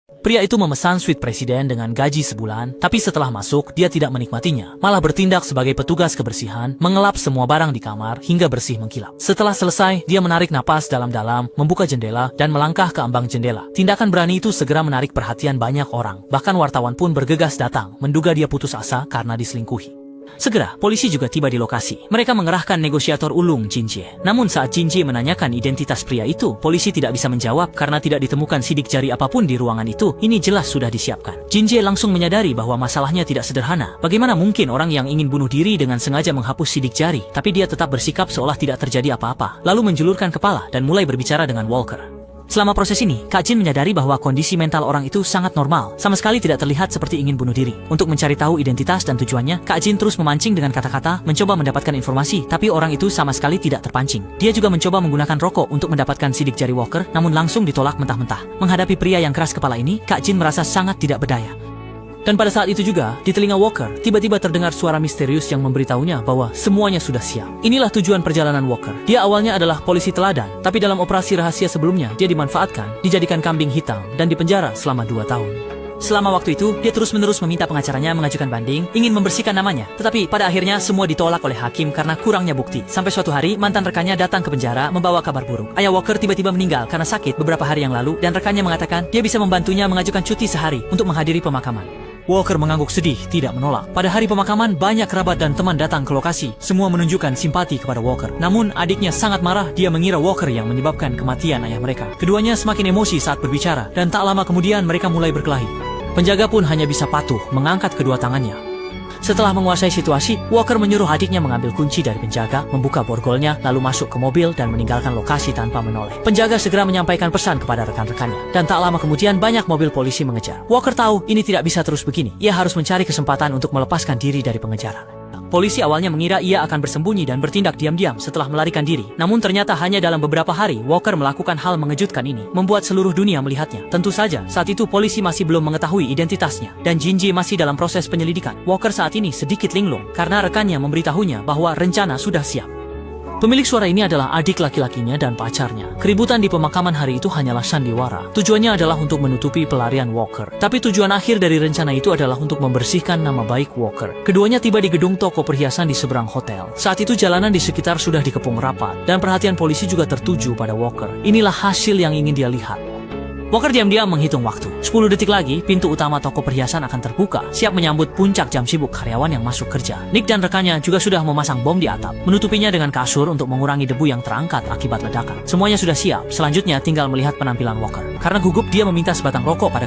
Pria itu memesan suite presiden dengan gaji sebulan, tapi setelah masuk, dia tidak menikmatinya, malah bertindak sebagai petugas kebersihan, mengelap semua barang di kamar hingga bersih mengkilap. Setelah selesai, dia menarik napas dalam-dalam, membuka jendela, dan melangkah ke ambang jendela. Tindakan berani itu segera menarik perhatian banyak orang, bahkan wartawan pun bergegas datang, menduga dia putus asa karena diselingkuhi. Segera, polisi juga tiba di lokasi. Mereka mengerahkan negosiator ulung Jinjie. Namun saat Jinjie menanyakan identitas pria itu, polisi tidak bisa menjawab karena tidak ditemukan sidik jari apapun di ruangan itu. Ini jelas sudah disiapkan. Jinjie langsung menyadari bahwa masalahnya tidak sederhana. Bagaimana mungkin orang yang ingin bunuh diri dengan sengaja menghapus sidik jari, tapi dia tetap bersikap seolah tidak terjadi apa-apa, lalu menjulurkan kepala dan mulai berbicara dengan Walker. Selama proses ini, Kak Jin menyadari bahwa kondisi mental orang itu sangat normal, sama sekali tidak terlihat seperti ingin bunuh diri. Untuk mencari tahu identitas dan tujuannya, Kak Jin terus memancing dengan kata-kata, mencoba mendapatkan informasi, tapi orang itu sama sekali tidak terpancing. Dia juga mencoba menggunakan rokok untuk mendapatkan sidik jari Walker, namun langsung ditolak mentah-mentah. Menghadapi pria yang keras kepala ini, Kak Jin merasa sangat tidak berdaya. Dan pada saat itu juga, di telinga Walker, tiba-tiba terdengar suara misterius yang memberitahunya bahwa semuanya sudah siap. Inilah tujuan perjalanan Walker. Dia awalnya adalah polisi teladan, tapi dalam operasi rahasia sebelumnya, dia dimanfaatkan, dijadikan kambing hitam, dan dipenjara selama 2 tahun. Selama waktu itu, dia terus-menerus meminta pengacaranya mengajukan banding, ingin membersihkan namanya. Tetapi pada akhirnya semua ditolak oleh hakim karena kurangnya bukti. Sampai suatu hari, mantan rekannya datang ke penjara membawa kabar buruk. Ayah Walker tiba-tiba meninggal karena sakit beberapa hari yang lalu, dan rekannya mengatakan dia bisa membantunya mengajukan cuti sehari untuk menghadiri pemakaman. Walker mengangguk sedih, tidak menolak. Pada hari pemakaman, banyak kerabat dan teman datang ke lokasi. Semua menunjukkan simpati kepada Walker. Namun, adiknya sangat marah, dia mengira Walker yang menyebabkan kematian ayah mereka. Keduanya semakin emosi saat berbicara, dan tak lama kemudian mereka mulai berkelahi. Penjaga pun hanya bisa patuh, mengangkat kedua tangannya. Setelah menguasai situasi, Walker menyuruh adiknya mengambil kunci dari penjaga, membuka borgolnya, lalu masuk ke mobil dan meninggalkan lokasi tanpa menoleh. Penjaga segera menyampaikan pesan kepada rekan-rekannya, dan tak lama kemudian banyak mobil polisi mengejar. Walker tahu ini tidak bisa terus begini. Ia harus mencari kesempatan untuk melepaskan diri dari pengejaran. Polisi awalnya mengira ia akan bersembunyi dan bertindak diam-diam setelah melarikan diri. Namun ternyata hanya dalam beberapa hari, Walker melakukan hal mengejutkan ini, membuat seluruh dunia melihatnya. Tentu saja, saat itu polisi masih belum mengetahui identitasnya, dan Jinjie masih dalam proses penyelidikan. Walker saat ini sedikit linglung, karena rekannya memberitahunya bahwa rencana sudah siap. Pemilik suara ini adalah adik laki-lakinya dan pacarnya. Keributan di pemakaman hari itu hanyalah sandiwara. Tujuannya adalah untuk menutupi pelarian Walker. Tapi tujuan akhir dari rencana itu adalah untuk membersihkan nama baik Walker. Keduanya tiba di gedung toko perhiasan di seberang hotel. Saat itu jalanan di sekitar sudah dikepung rapat, dan perhatian polisi juga tertuju pada Walker. Inilah hasil yang ingin dia lihat. Walker diam-diam menghitung waktu. 10 detik lagi, pintu utama toko perhiasan akan terbuka, siap menyambut puncak jam sibuk karyawan yang masuk kerja. Nick dan rekannya juga sudah memasang bom di atap, menutupinya dengan kasur untuk mengurangi debu yang terangkat akibat ledakan. Semuanya sudah siap, selanjutnya tinggal melihat penampilan Walker. Karena gugup, dia meminta sebatang rokok pada